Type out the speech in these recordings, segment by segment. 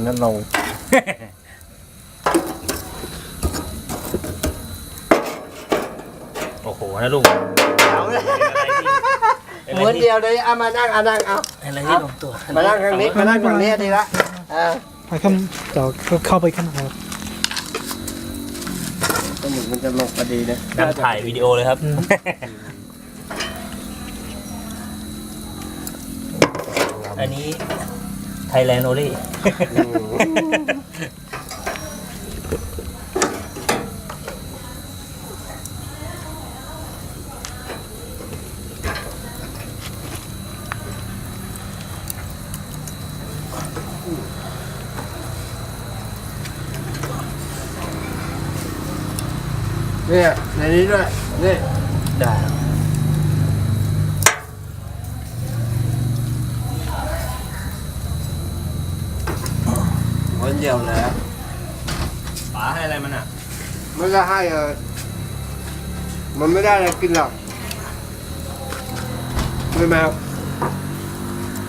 งั้นเราโอ้โหนะลุง เอาเลยม้วนเดียวเลยเอามานั่งเอานั่งเอา อะไรที่ลงตัว มานั่งทางนี้มานั่งฝั่งนี้ดีละไปข้างเดี๋ยวก็เข้าไปข้างในครับ สมุนมันจะลงพอดีนะ นั่งถ่ายวิดีโอเลยครับอันนี้ไทยแลนด์โอลี่เนี่ยในนี้ด้วยนี่ ได้ครับ ม้วนเดียวเลย ป๋าให้อะไรมันอ่ะ ไม่ได้ให้มันไม่ได้อะไรกินหรอกไม่แมว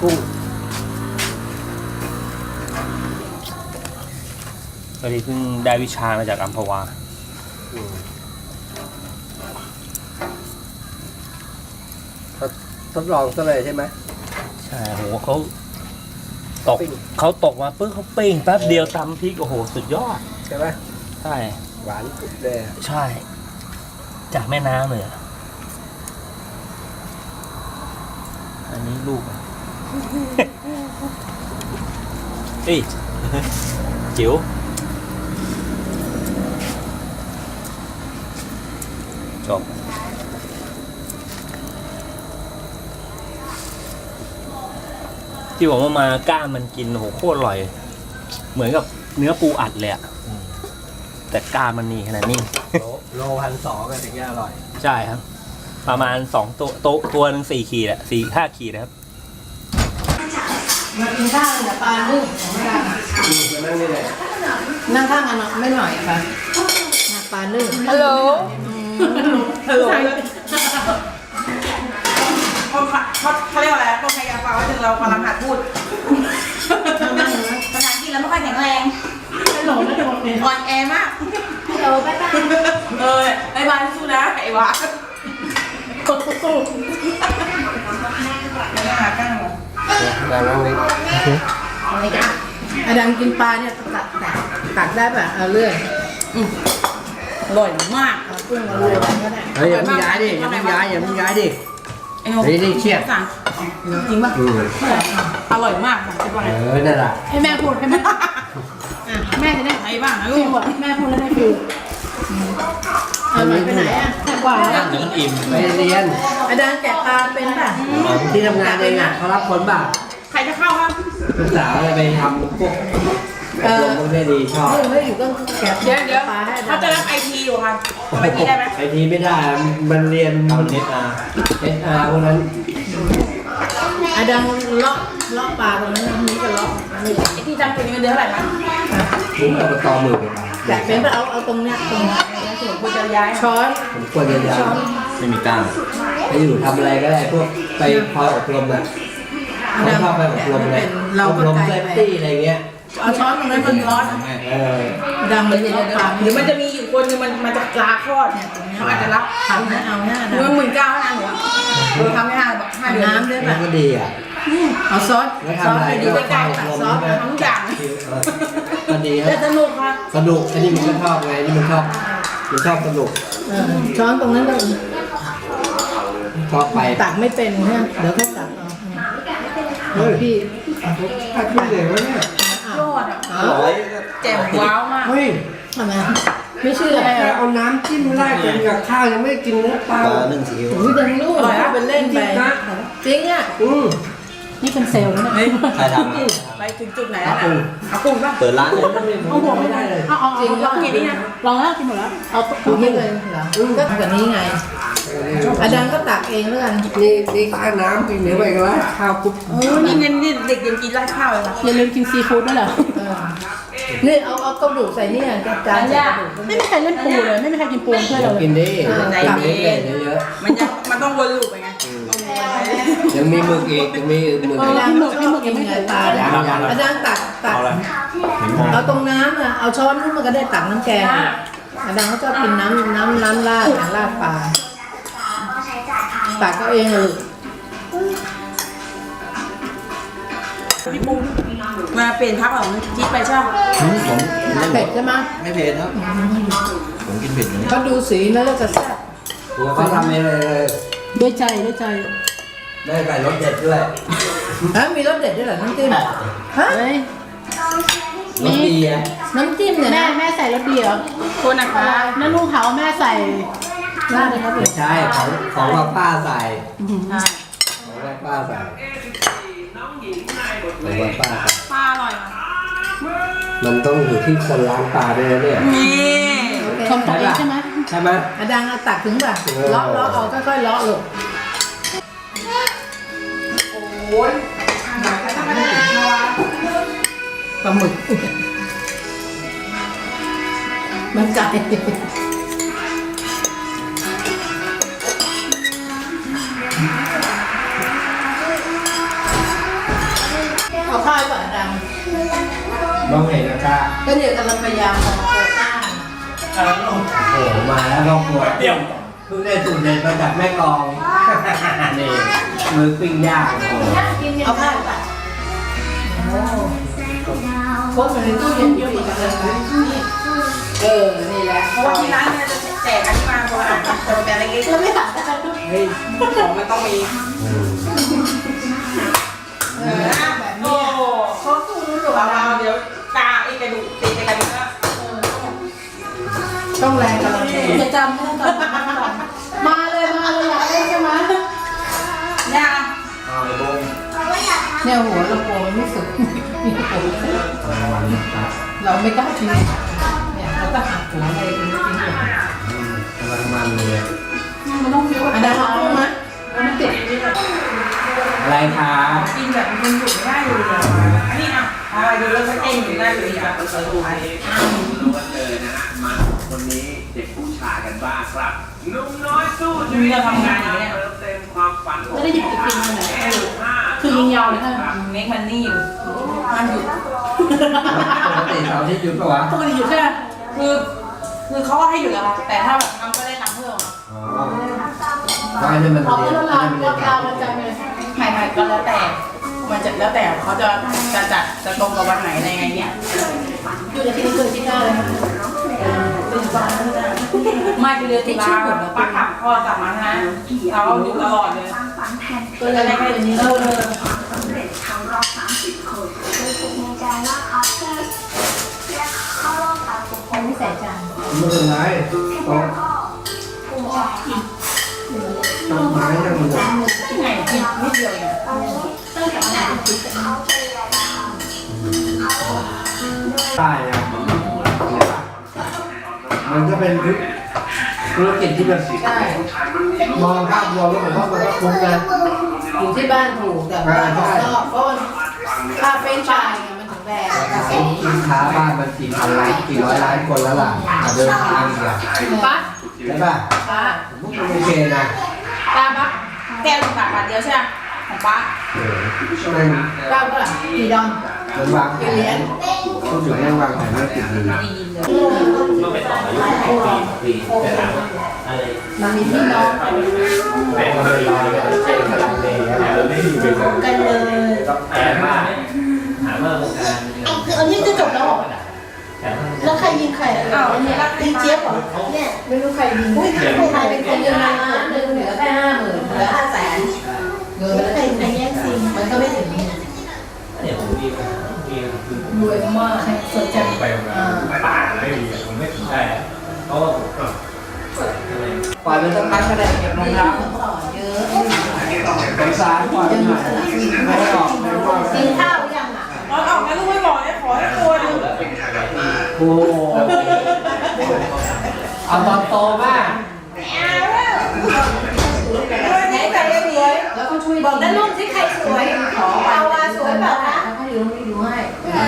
กุ้ง พอดีเพิ่งได้วิชามาจากอัมพวาทดลองซะเลยใช่ไหม ใช่โหเขาตกมาปึ๊บเขาปิ้งแป๊บเดียวตำพริกโอ้โหสุดยอด ใช่ไหม ใช่ หวานสุดเลย ใช่ จากแม่น้ำเลยอะอันนี้ลูก เอ้ย จิ๋วจบที่บอกว่ามาก้ามมันกินโหโคตรอร่อย เหมือนกับเนื้อปูอัดเลยอะแต่ก้ามมันนี่ขนาดนี้ โล1,200กันถึงจะอร่อย ใช่ครับ ประมาณตัวหนึ่ง4 ขีดอะ5 ขีดนะครับ มากินข้าวแต่ปลานึ่งของไม่ได้ นั่งนี่เลย นั่งข้างกันไม่หน่อยค่ะปลานึ่ง ฮัลโหล ฮัลโหล เขาเรียกว่าอะไรคนพยายามฟังว่าถึงเรากำลังหัดพูดภาษาอังกฤษแล้วไม่ค่อยแข็งแรง ฮัลโหลไม่ได้บอกเลย อ่อนแอมาก ฮัลโหลบ๊ายบาย ไอ้บ้านสู้นะไอ้วะ กดตู้ ไม่หากั้งหรอ นั่งนี่ อะไรกันอาดังกินปลาเนี่ยตักได้ป่ะเอาเรื่อง อร่อยมาก เอากุ้งเอาเรืออะไรก็ได้ เฮ้ยอย่ามึงย้ายดิอย่ามึงย้ายอย่ามึงย้ายดิ ไอ้หนุ่ม นี่เชี่ย จริงป่ะอร่อยมากคิดว่าไง นั่นแหละ ให้แม่พูดให้แม่แม่จะได้ ไอ้บ้างนะลู ฟิ ก วแม่พูดแล้วได้ฟิวเอาไปไหนอ่ะกว่า เนื้ออิ่ม ไปเรียน อาดังแกะปลาเป็นป่ะ ที่ทำงานเองเขารับคนบ้าง ใครจะเข้าบ้าง ลูกสาวอะไรไปทำพวกอบรมพวกนี้ดีชอบ ไม่อยู่ก็แกะ เดี๋ยว ปลาให้ เขาจะรับไอทีอยู่ค่ะไอทีได้ไหม ไอทีไม่ได้มันเรียน เอาเน็ตอา SR พวกนั้น อาดังเลาะปลาตรงนั้นนี่ก็เลาะนี่ ไอทีจำเป็นเงินเดือนเท่าไหร่คะ ผมอบตหมื่น แกะเป็นป่ะเอาตรงเนี้ยตรง ถึงคุณจะย้าย ช้อน ผมควรจะย้าย ไม่มีก้าง ไปอยู่ทำอะไรก็ได้พวกไปคอยอบรมอะเขาชอบไปอบรมเลยอบรมเซฟตี้อะไรเงี้ย เอาช้อนตรงนั้นมันร้อน ดังมันเลาะปลา หรือมันจะมีอยู่คนนึงมันจะลาคลอดเนี่ยเขาอาจจะรับ ทำนะเอาหน้า เงิน19,000นะหนูเราทำไม่5 เดือน น้ำด้วย มั ป่ะ นก็ดีอ่ะ เอาซอส แล้ว ซอ ทำ ส อะไร ไปดี ก็ ใกล้ คอย ๆ อบรม ซอส นะ ทุกอย่าง มันดีครั แต่ บ สนุกค่ะ สนุกอันนี้มันก็ชอบไงนี่มันชอบสนุก ช้อนตรงนั้นก็ ชอบไป ตักไม่เป็นเนี่ยเดี๋ยวเขาตักเอาพี่ ถ้าคิดเลยวะเนี่ย ยอดอ่ะ อร่อย แจ่มว้าวมาก เฮ้ย ทำไมไม่เชื่อ แค่เอาน้ำจิ้มราดกันกับข้าวยังไม่กินเนื้อปลา นึ่งซีอิ๊ว อุ้ยดังลูกเป็นเล่นไปจริงอ่ะนี่เป็นเซลล์นะเนี่ย ใครทำ ไปถึงจุดไหนแล้วเอากุ้งป่ะ เปิดร้านเลย เอาหัวไม่ได้เลย เอาจริงลองกินนี่นะ ลองแล้วกินหมดแล้วเอาตัวนี้เลยเหรอก็แบบนี้ไงอาดังก็ตักเองแล้วกัน นี่ข้าวน้ำกินเดี๋ยวไปกันละข้าวปุ๊บ นี่เด็กยังกินราดข้าวเลยค่ะ อย่าลืมกินซีฟู้ดด้วยเหรอนี่เอากระดูกใส่นี่จานใส่กระดูกไม่มีใครเล่นปูเลยไม่มีใครกินปูเพื่อนเราเลย กินดิกินเยอะ มันต้องวนลูปไปไง ยังมีหมึกอีกยังมีหมึก อา อีก ดังให้หมึกกินไงปลาเนี่ยอาดังตัก เอาอะไร เอาตรงน้ำอ่ะเอาช้อนขึ้นมาก็ได้ตักน้ำแกงอาดังเขาชอบกินน้ำราดปลาตักก็เองเลย พี่ปุ้งมาเปลี่ยนพักของจิ๊บไปใช่ไหม ผม เผ็ดใช่ไหม ไม่เผ็ดครับผมกินเผ็ดอยู่นะ เขาดูสีแล้วจะแซ่บ ตัวเขาทำเองเลย ด้วยใจด้วยใจ ได้ไก่รสเด็ดด้วย ฮะมีรสเด็ดด้วยเหรอน้ำจิ้มฮะ รสดีอ่ะ น้ำจิ้มเนี่ย แม่ใส่รสดีเหรอ คนนะคะ นั่นลูกเขาแม่ใส่ ราดเลยครับ ไม่ใช่ของว่าป้าใส่ของว่าป้าใส่ของว่าป้าใส่ ปลาอร่อยไหม มันต้องอยู่ที่คนล้างปลาด้วยนะเนี่ย นี่ ชมตัวเองใช่ไหม ใช่ไหม อาดังเอาตักถึงป่ะเลาะเอาค่อยๆเลาะลูก โอ้ยทำไมได้ถึงวะ ปลาหมึกมันไก่เอาข้าวก่อนดัง มองเห็นนะครับ ก็เนี่ยกำลังพยายามทำโคต้า โอ้โหมาแล้วครอบครัวเปรี้ยวเพิ่งได้สูตรเด็ดมาจากแม่กลองนี่มือปิ้งย่างโอ้โห เอาข้าวก่อนโอ้พกมันในตู้เย็นอยู่อีกเลยนี่แหละ เพราะว่าที่ร้านเนี่ยจะแจกอันนี้มาคนละอันคนละแบบเล็กๆ เราไม่ตัดกันด้วย เฮ้ยของมันต้องมี แบบ โอ้ นี้เขาตู้รู้หรือ เบา เปล่า ๆเดี๋ยวกาไอ้กระดูกตีกระดูกแล้ว ต้องแรงกำลัง จะจำไม่ได้ตอนมาเลยอยากเล่นใช่ไหม เนี่ย เอาไอ้บง เนี่ยหัวเราโปมันไม่สุดเราไม่กล้ากินเนี่ยเราก็หักหัวอะไรกินไม่กินหัว กำลังมันเลย มันต้องฟิว อันนั้นเอาไหม มันติดนี่เลย อะไรคะ กินแบบมันหยุดไม่ได้เลยอ่ะอันนี้อ่ะอะไรดูแล้วก็เต้นอยู่ได้เลยอ่ะเปิดดูไป เลยนะฮะมาคนนี้เด็กผู้ชายกันบ้างครับหนุ่มน้อยสู้ชี มึง วิต จะทำงานอย่างเงี้ย เติมเต็มความฝันของ ไม่ได้หยิบไปกินมันเลยคือยิงยาวเลยค่ะ เมคมันนี่อยู่มันหยุด ปกติเสาร์อาที่หยุดปะวะ ปกติอยู่ใช่ไหม คือเขาก็ให้หยุดแล้วแต่ถ้าแบบทำก็ได้ตังค์เพิ่ม อ๋อก็ให้มัน ออก เรียน แล้วเรา ให้มันเรียน เราจำเลย ไม่ก็แล้วแต่ มันจะแล้วแต่เขาจะจัดจะตรงกับวันไหนอะไรไงเนี่ย อยู่ในที่นี่เกิดที่ได้เลย ไม่คือเดือนตุลาป้ากลับพ่อกลับมานะเราอยู่ตลอดเลย ก็เลยได้แค่นี้ ไม่ใส่จาน ไม่เป็นไรโต๊ะต้นไม้ยังมัน ที่ไหนกินนิดเดียวเอง ใต้นะมันก็เป็นธุรกิจที่แบบ ใช่ มองภาพรวมแล้วผมว่ามันก็คุ้มนะ อยู่ที่บ้านถูกแต่บ้านของนอกเพราะค่าเป็นชายมันถึงแพง ลูกค้าบ้านมันกี่พันล้านกี่ร้อยล้านคนแล้วล่ะเดินทางอีกอ่ะ ป้า ใช่ป่ะ ป้า ผมว่าโอเคนะ ป้าแก้ว1 บาทเดียวใช่ไหมของป้า เออมัน เก้าเท่าไหร่กี่ดอน มันวางแผนพูดถึงเรื่องวางแผนเรื่องติดดี เมื่อไปต่ออายุปีแต่ละอะไร มันมีพี่น้อง แม่ก็ไม่รอเลยกำลังเลยไม่อยู่เป็น กันเลย แต่ว่าถามว่าวงการ คืออันนี้จะจบแล้วแล้วใครยิงใครอ่ะเนี่ยยิงเจี๊ยบเหรอเนี่ย ไม่รู้ใครยิงอุ้ยใครเป็นคนยิงนะเหลือแค่50,000เหลือ500,000เงิน ใครแย่งซีน มันก็ไม่ถึง เนี่ยผมมีคือ รวยมากสนใจ ไปป่าไม่มีผมไม่ถึงได้เพราะว่าผมก็อะไร ปล่อยมันสักพักก็ได้เก็บรองเท้า เยอะ สงสารปล่อยมันหน่อยไม่ได้ออกไม่ว่า กินข้าวยังอ่ะ เราออกแล้วลูกไม่บอกเนี่ยขอให้ตัวนึง โอ้เอาตอนโตมาก ไหนแต่สวย แล้วก็ช่วย บอกด้านลูกที่ใครสวย ขอ เอาว่าสวยเปล่าคะ แล้วก็ดูไม่ดูให้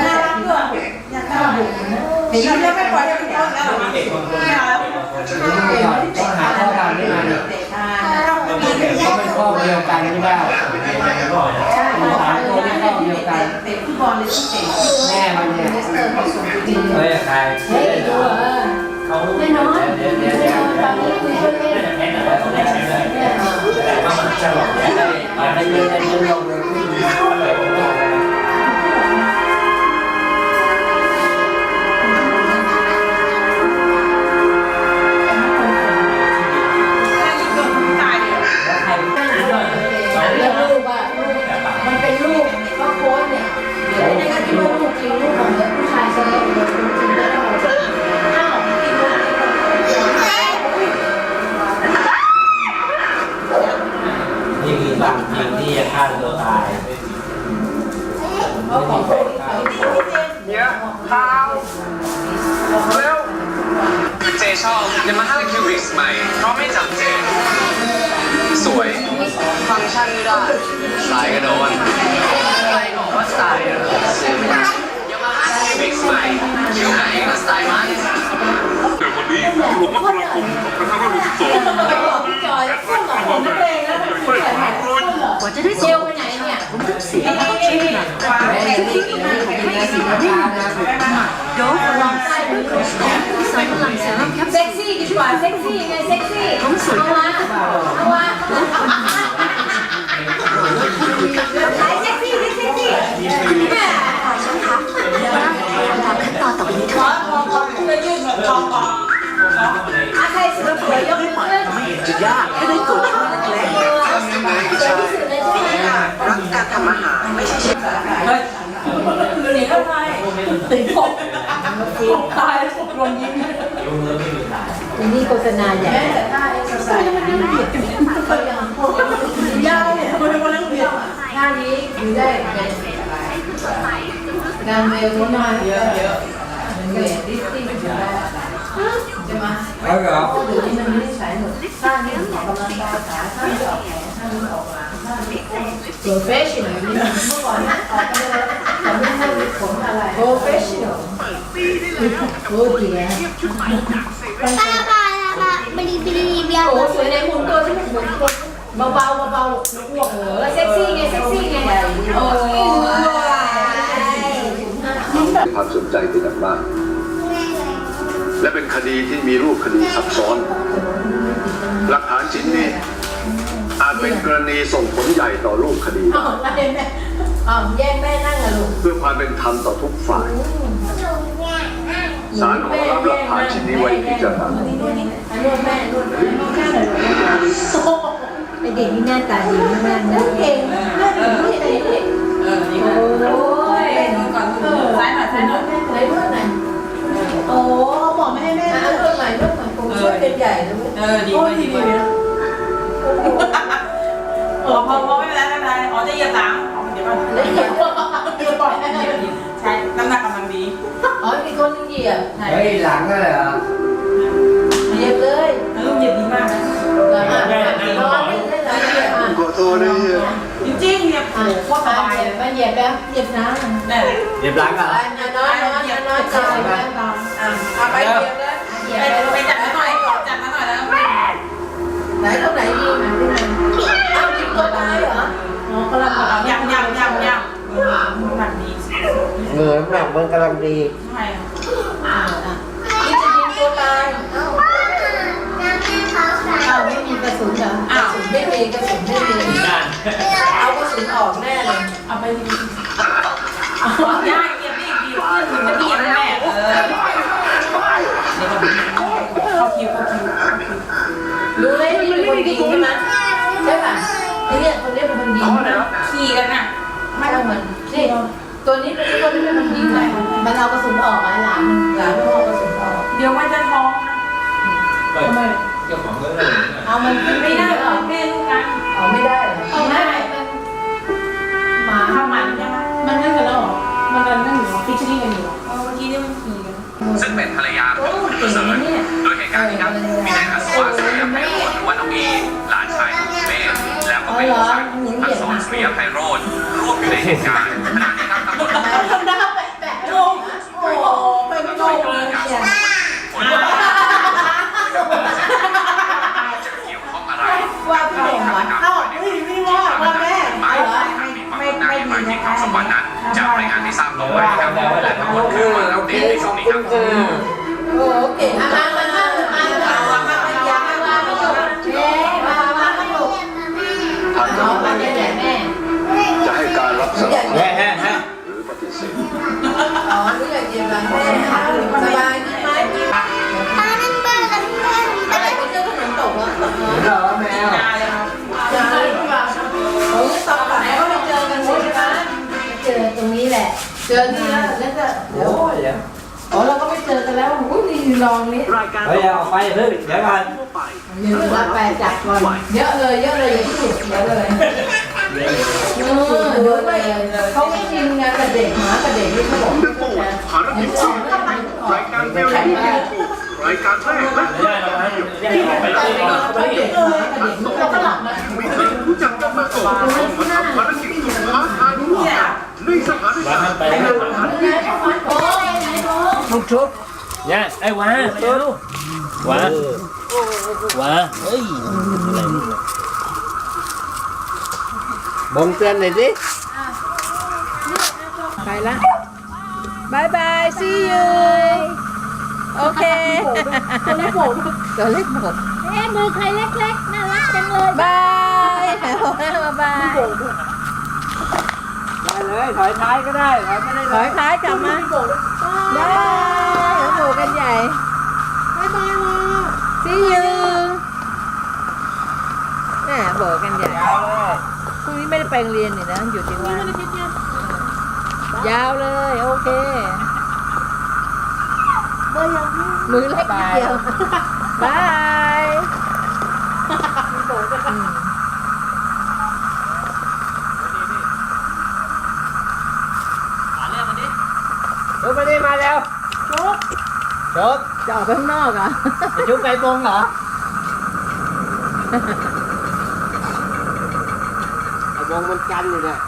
น่ารักด้วยอยากได้เห็นแล้วไม่ปล่อยให้เป็นต้นแล้วหรอไม่เอาแล้ว ต้องหาข้อการด้วยนะ เด็กทาน เขาเป็นข้อเดียวกันไม่ได้ กัน เตะฟุตบอลเลยต้องเตะ แม่มันเนี่ย จริง เฮ้ยใคร เฮ้ยดูเขาเขาไม่น้อย เดี๋ยว ไม่น้อยตอนนี้คุยเล่น แค่ไหนแล้วต้องได้ใช้เลยถ้ามันจะหลอก อย่าให้ยืนลงเลยผู้หญิงเขาเลยผมบอกเลย ตายเลย แล้วใคร แล้วรูปอะรูปมันเป็นรูปก็โพสเนี่ยเดี๋ยวไม่ได้คิดว่ารูปจริงรูปของผู้ชายเซเลบเลยจริงๆแล้วอ้าวที่รูป นี่คือบางทีที่จะฆ่าตัวตาย เขาของคนที่เขา เนี่ยข้าวเร็วเจชอบ Yamaha QX ใหม่ เพราะไม่จับเจ สวย ฟังก์ชันไม่ได้ สไตล์ก็โดนใครบอกว่าสไตล์อะซื้อไม่ได้ Yamaha QX ใหม่คิวไหนก็สไตล์มัน แต่วันนี้หลวงมกราคม2562 บอกพี่จอยพูดกับผมไม่เป็นแล้วมันพูดแบบไหนพูดเหรอเจลไปไหนเนี่ยเซ็กซี่ดีกว่าเซ็กซี่ไงเซ็กซี่เอาวะขายเซ็กซี่เซ็กซี่อาใครสวยยกมือขึ้นจะยากให้ได้กดช่วยเล็กๆสวยที่สุดเลยใช่ไหม รักการทำอาหารไม่ใช่เชฟ เฮ้ยหนีเข้าไปติดผมตายโดนยิง อันนี้โฆษณาใหญ่แต่ถ้าเอ็กซ์ไซส์เขายังพวก ยาวเนี่ยคนเป็นคนนั่งเบียด ท่านี้อยู่ได้ไงการเวลนี้มาเยอะเวลดิสตี้อยู่ได้ใช่ไหม เขาเหรอ เดี๋ยวนี้มันไม่ได้ใช้หมดท่านี้ออกกำลังกายขาท่านี้ออกแขนท่านี้ออกหลังท่านี้โปรเฟชชั่นอลเมื่อก่อนนะออกไปเลยแต่ไม่ให้ผมอะไรโปรเฟชชั่นอลโอ้ดีนะ โอ้สวยในหมุนตัวที่หมุนตัวเบาๆอ้วกเซ็กซี่ไงเซ็กซี่ไงโอ้ย ความสนใจเป็นอย่างมาก และเป็นคดีที่มีรูปคดีซับซ้อน หลักฐานชิ้นนี้อาจเป็นกรณีส่งผลใหญ่ต่อรูปคดี อ้าวแม่แย่งแม่นั่งอะลูก เพื่อความเป็นธรรมต่อทุกฝ่ายศาลขอรับหลักฐานชิ้นนี้ไว้พิจารณา นวดแม่นวดไอเด็กนี่หน้าตาดีมากนะเก่งมากเลยโอ้ย ก่อนซ้ายหน่อยซ้ายหน่อย ไหนนวดไหนโอ้บอกไม่ให้แม่นวดใหม่นวดใหม่ผมช่วยเป็นใหญ่เลย ดีเลยดีเลยพอไม่เป็นไรไม่เป็นไรอ๋อจะเหยียบหลังเดี๋ยวก่อน แล้วเหยียบ ปล่อยใช่น้ำหนักกำลังดี อ๋อมีคนนึงเหยียบ เฮ้ยหลังเลยเหรอ เหยียบเลย ลูกเหยียบดีมากนะ นอนไม่ได้เลยเหยียบ ขอโทษนะเฮีย จริงๆเหยียบโอ้โคตรสบายเลย มาเหยียบแล้วเหยียบน้ำ เนี่ย เรียบร้อยก่อน นอนใจนะ เอาไปเหยียบเลยไปจัดมาหน่อยจัดมาหน่อยแล้ว ไหนตรงไหนยิงที่ไหนเอายิงตัวตายเหรออ๋อกำลัง ยังแบบนี้ เงินแบบมันกำลังดี ใช่ นี่จะยิงตัวตายอ้าวไม่มีกระสุนเหรอกระสุนไม่มีกระสุนไม่มีเอากระสุนออกแน่เลย เอาไปดีเอาย่าเหยียบนี่ดีจะเหยียบแม่เข้าคิว รู้ไหมนี่เป็นคนยิงใช่ไหมใช่ป่ะเนี่ยคนนี้เป็นคนยิง ขี่กันน่ะ ไม่เอาเหมือนนี่ตัวนี้เป็นคนที่เป็นคนยิงเลยมันเอากระสุนออกไอ้หลานมันเอากระสุนออก เดี๋ยวมันจะท้องนะทำไม เจ้าของเรื่องอะไร เอามัน ไม่ได้หรอแม่ลูกกัน เอาไม่ได้เหรอเอาได้หมา ข้าวมันใช่ไหม มันนั่งกันแล้วเหรอมันนั่งอยู่ฟิชชี่กันอยู่ เมื่อกี้นี่มันขี่กัน ซึ่งเป็นภรรยาข โอ้ องคุณ เก่ง เสริ นะ ญ เนี่ย โดยเหตุการณ์นี้ครับมีนายอัศวะสุริยไพโรจน์หรือว่าน้องเอหลานชายของคุณเมธแล้วก็เป็นลูกชายของคุณอัศวะสุริยไพโรจน์ร่วมอยู่ในเหตุการณ์ขณะนี้ครับตำรวจ ทำได้แปะๆลงโอ้โหไปไม่ลงเลยเนี่ย ผลว่าจะเกี่ยวข้องอะไร ว่าพี่หนุ่มเหรอ เอ้าไม่ว่าแม่ ไม่มีความน่าในฝ่ายที่ความสัมพันธ์นั้น นี้ในช่วงนี้ครับ โอ้เก่งมาอย่าให้ว่าไม่จบมาไม่จบ ทางจังหวัด แม่แม่ จะให้การรับสารภาพ แฮ่แฮ่แฮ่ หรือปฏิเสธ อ๋อนี่อยากเย็นแล้วแม่สบายดีไหมอะไรไปเจอขนมตกวะ เหรอแมว จะอะไรบ้างโอ้ยตอนไหนก็ไปเจอกันใช่ไหม เจอตรงนี้แหละ เจอนี่แล้วก็ โอ้ยเดี๋ยว อ๋อเราก็ไม่เจอกันแล้วอุ้ยนี่ลองนี้ รายการ เฮ้ยเอาไปเพิ่งเดี๋ยวก่อน ทั่วไป หนึ่งรับแปดจับก่อน เยอะเลยอย่าพูดเยอะเลยดูไปเขาไม่ชินงานกับเด็กหมากับเด็กนี่เขาบอก หนึ่งหมู่ภารกิจสี่รายการเรียลลิตี้ถูกรายการแรกและ ไม่ได้เราให้ไปที่ก่อน เด็กหมากับเด็กนี่เขาหลับนะ มีใครรู้จักกันมาก่อนมาทำภารกิจสุดท้าทายร่วมกันในสถาน วา การณ์ ไปให้มัน ลูกชุบ เนี่ยไอ้วาเร็ววาเฮ้ยอะไรมึงเนี่ย บงเตือนหน่อยสิ ไปละบายบาย see you โอเคตัวเล็กโผล่ตัวเล็กโผล่ มือใครเล็กๆน่ารักจังเลย บายบาย ไปเลยถอยท้ายก็ได้ถอยไม่ได้ ถอยท้ายกลับมาได้โผล่กันใหญ่ บ๊ายบายว่ะ see you แม่โผล่กันใหญ่พรุ่งนี้ไม่ได้ไปโรงเรียนนี่นะหยุดอีกวันยาวเลยโอเค มือเล็กนิดเดียวบายชุบไปดิมาแล้วชุบ จะออกไปข้างนอกเหรอ จะชุบไก่บงเหรอไก่บงมันกันอยู่เนี่ย